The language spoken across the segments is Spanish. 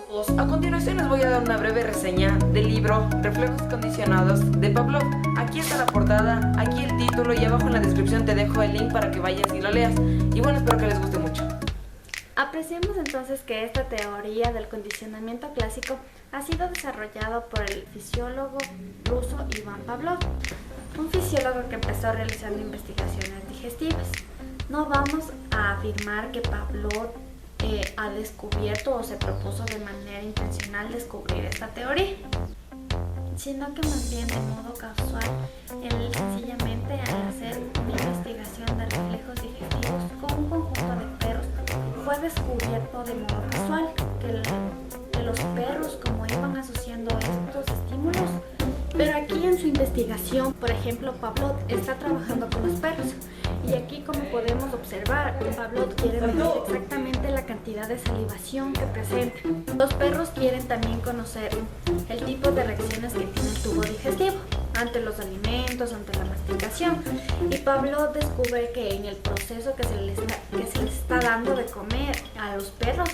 A continuación les voy a dar una breve reseña del libro Reflejos condicionados de Pavlov. Aquí está la portada, aquí el título y abajo en la descripción te dejo el link para que vayas y lo leas. Y bueno, espero que les guste mucho. Apreciemos entonces que esta teoría del condicionamiento clásico ha sido desarrollado por el fisiólogo ruso Ivan Pavlov, un fisiólogo que empezó realizando investigaciones digestivas. No vamos a afirmar que Pavlov ha descubierto o se propuso de manera intencional descubrir esta teoría, sino que más bien de modo casual, él sencillamente al hacer una investigación de reflejos digestivos con un conjunto de perros, fue descubierto de modo casual que los perros, como iban asociando estos estímulos, pero aquí en su investigación, por ejemplo, Pavlov está trabajando con los perros. Y aquí, como podemos observar, Pavlov quiere medir exactamente la cantidad de salivación que presentan. Los perros quieren también conocer el tipo de reacciones que tiene el tubo digestivo ante los alimentos, ante la masticación. Y Pavlov descubre que en el proceso que se les está dando de comer a los perros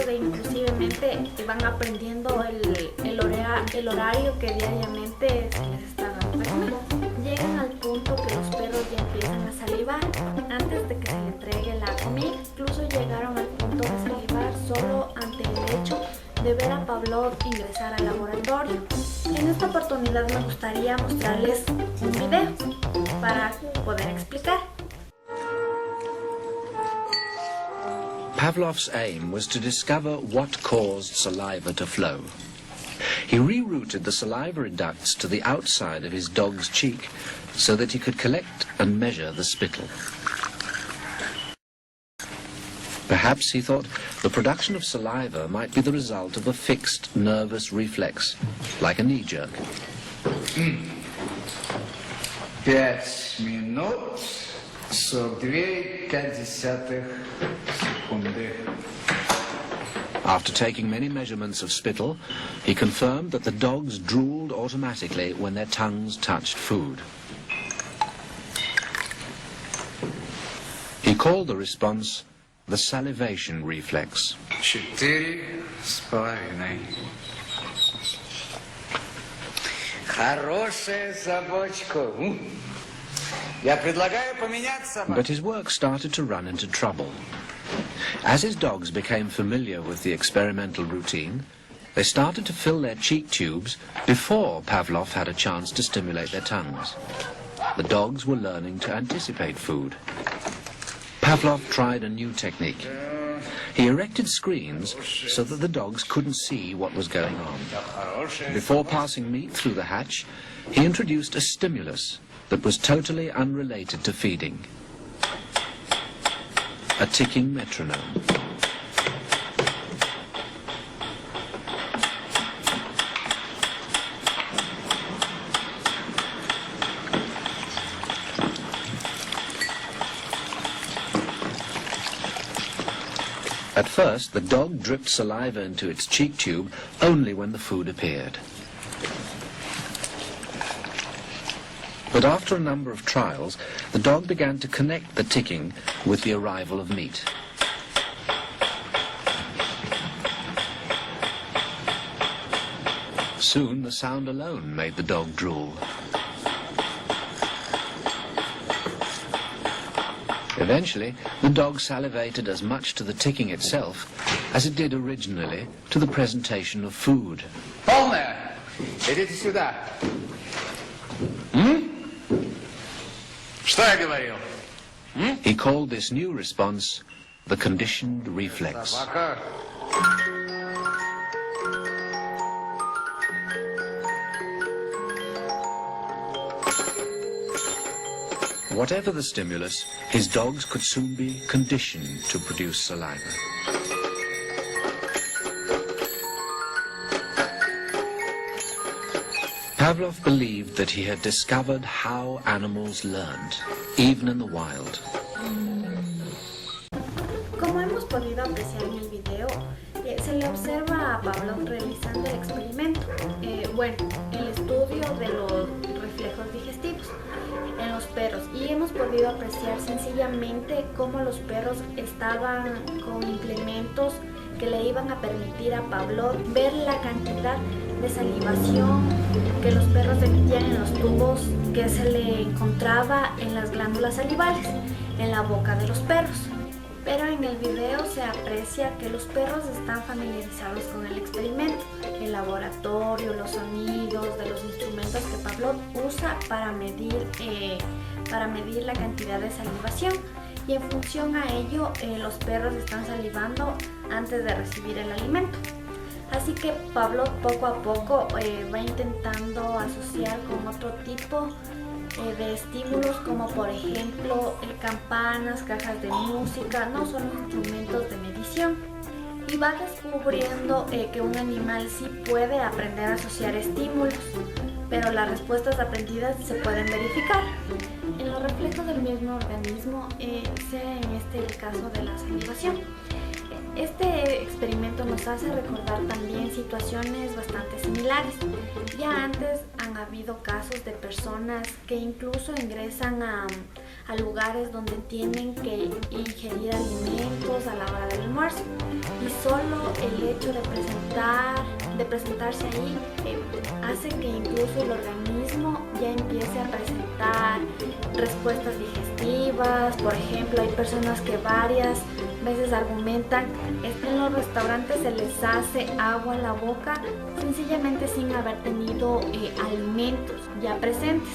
inclusivemente van aprendiendo el horario que diariamente se les está dando de comer. Llegan al punto que los perros ya empiezan a salivar antes de que se les entregue la comida. Incluso llegaron al punto de salivar solo ante el hecho de ver a Pavlov ingresar al laboratorio. En esta oportunidad me gustaría mostrarles un video para poder explicar. Pavlov's aim was to discover what caused saliva to flow. He rerouted the salivary ducts to the outside of his dog's cheek so that he could collect and measure the spittle. Perhaps, he thought, the production of saliva might be the result of a fixed nervous reflex, like a knee jerk. 5 минут 42,5 секунды. After taking many measurements of spittle, he confirmed that the dogs drooled automatically when their tongues touched food. He called the response the salivation reflex. 4,5. Хорошая собачка. Я предлагаю поменять собаку. But his work started to run into trouble. As his dogs became familiar with the experimental routine, they started to fill their cheek tubes before Pavlov had a chance to stimulate their tongues. The dogs were learning to anticipate food. Pavlov tried a new technique. He erected screens so that the dogs couldn't see what was going on. Before passing meat through the hatch, he introduced a stimulus that was totally unrelated to feeding. A ticking metronome. At first, the dog dripped saliva into its cheek tube only when the food appeared. But after a number of trials, the dog began to connect the ticking with the arrival of meat. Soon, the sound alone made the dog drool. Eventually, the dog salivated as much to the ticking itself as it did originally to the presentation of food. Полная. Идите сюда. Что я говорил? He called this new response the conditioned reflex. Собака. Whatever the stimulus, his dogs could soon be conditioned to produce saliva. Pavlov believed that he had discovered how animals learned, even in the wild. Como hemos podido apreciar en el video, se le observa a Pavlov realizando el experimento, el estudio de los reflejos digestivos en los perros, y hemos podido apreciar sencillamente cómo los perros estaban con implementos que le iban a permitir a Pavlov ver la cantidad de salivación que los perros emitían en los tubos que se le encontraba en las glándulas salivales en la boca de los perros. Pero en el video se aprecia que los perros están familiarizados con el experimento, el laboratorio, los sonidos de los instrumentos que Pavlov usa para medir la cantidad de salivación, y en función a ello los perros están salivando antes de recibir el alimento. Así que Pavlov poco a poco va intentando asociar con otro tipo de estímulos, como por ejemplo campanas, cajas de música, no son instrumentos de medición, y va descubriendo que un animal sí puede aprender a asociar estímulos, pero las respuestas aprendidas se pueden verificar en los reflejos del mismo organismo, sea en el caso de la salivación. Este experimento nos hace recordar también situaciones bastante similares. Ya antes han habido casos de personas que incluso ingresan a lugares donde tienen que ingerir alimentos a la hora del almuerzo, y solo el hecho de presentarse ahí hace que incluso el organismo ya empiece a presentar respuestas digestivas. Por ejemplo, hay personas que varias veces argumentan que en los restaurantes se les hace agua en la boca sencillamente sin haber tenido alimentos ya presentes.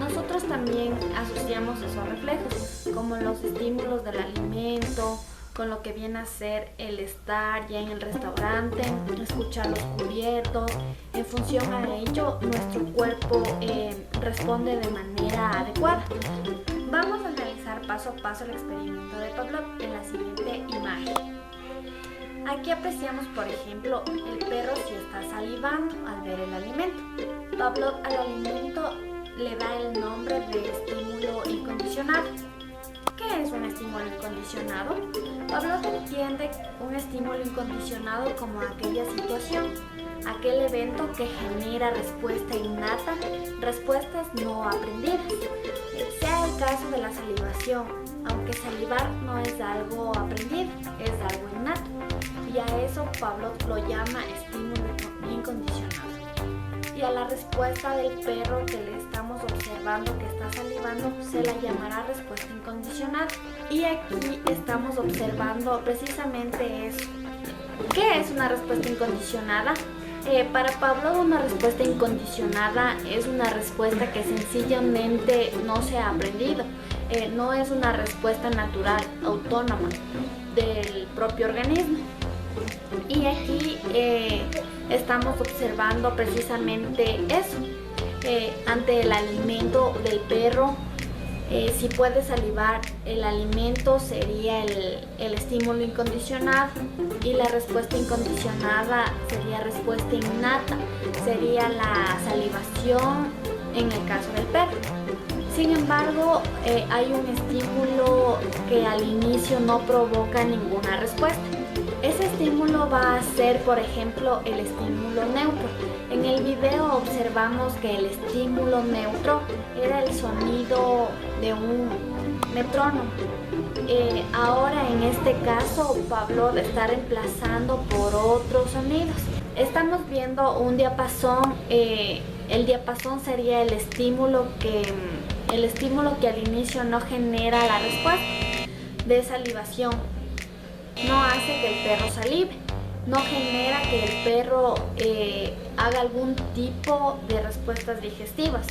Nosotros también asociamos esos reflejos, como los estímulos del alimento, con lo que viene a ser el estar ya en el restaurante, escuchar los cubiertos. En función a ello, nuestro cuerpo responde de manera adecuada. Vamos a analizar paso a paso el experimento de Pavlov en la siguiente imagen. Aquí apreciamos, por ejemplo, el perro si está salivando al ver el alimento. Pavlov al alimento le da el nombre de estímulo incondicionado. ¿Qué es un estímulo incondicionado? Pavlov entiende un estímulo incondicionado como aquella situación, aquel evento que genera respuesta innata, respuestas no aprendidas. Sea el caso de la salivación, aunque salivar no es algo aprendido, es algo innato, y a eso Pavlov lo llama estímulo incondicionado. Y a la respuesta del perro que le estamos observando que está salivando se la llamará respuesta incondicionada. Y aquí estamos observando precisamente eso. ¿Qué es una respuesta incondicionada? Para Pavlov, una respuesta incondicionada es una respuesta que sencillamente no se ha aprendido, no es una respuesta natural, autónoma del propio organismo. Y aquí estamos observando precisamente eso. Ante el alimento del perro, si puede salivar, el alimento sería el estímulo incondicionado, y la respuesta incondicionada sería respuesta innata, sería la salivación en el caso del perro. Sin embargo, hay un estímulo que al inicio no provoca ninguna respuesta. Ese estímulo va a ser, por ejemplo, el estímulo neutro. En el video observamos que el estímulo neutro era el sonido de un metrónomo. Ahora en este caso Pavlov está reemplazando por otros sonidos. Estamos viendo un diapasón. El diapasón sería el estímulo que al inicio no genera la respuesta de salivación. No hace que el perro salive, no genera que el perro haga algún tipo de respuestas digestivas,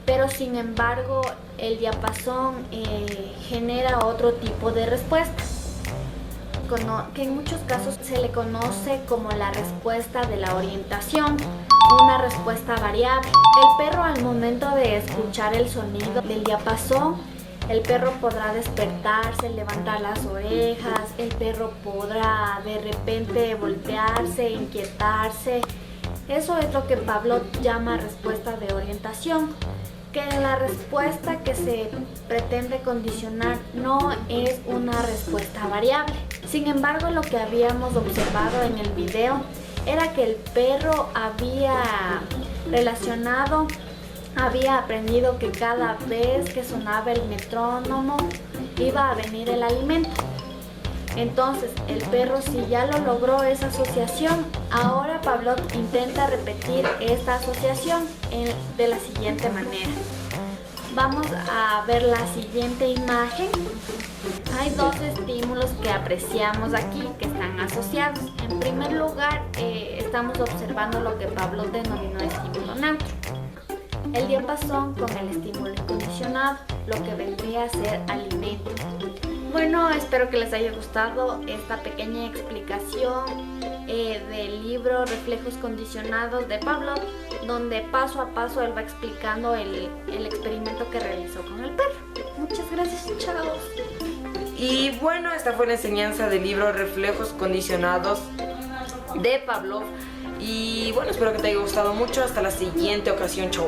pero sin embargo el diapasón genera otro tipo de respuestas, que en muchos casos se le conoce como la respuesta de la orientación, una respuesta variable. El perro, al momento de escuchar el sonido del diapasón, el perro podrá despertarse, levantar las orejas, el perro podrá de repente voltearse, inquietarse. Eso es lo que Pavlov llama respuesta de orientación, que la respuesta que se pretende condicionar no es una respuesta variable. Sin embargo, lo que habíamos observado en el video era que el perro había aprendido que cada vez que sonaba el metrónomo iba a venir el alimento. Entonces, el perro sí ya lo logró esa asociación. Ahora Pavlov intenta repetir esta asociación de la siguiente manera. Vamos a ver la siguiente imagen. Hay dos estímulos que apreciamos aquí que están asociados. En primer lugar, estamos observando lo que Pavlov denominó estímulo neutro. El diapasón con el estímulo incondicionado, lo que vendría a ser alimento. Bueno, espero que les haya gustado esta pequeña explicación del libro Reflejos Condicionados de Pavlov, donde paso a paso él va explicando el experimento que realizó con el perro. Muchas gracias, chavos. Y bueno, esta fue la enseñanza del libro Reflejos Condicionados de Pavlov. Y bueno, espero que te haya gustado mucho. Hasta la siguiente ocasión. Chau.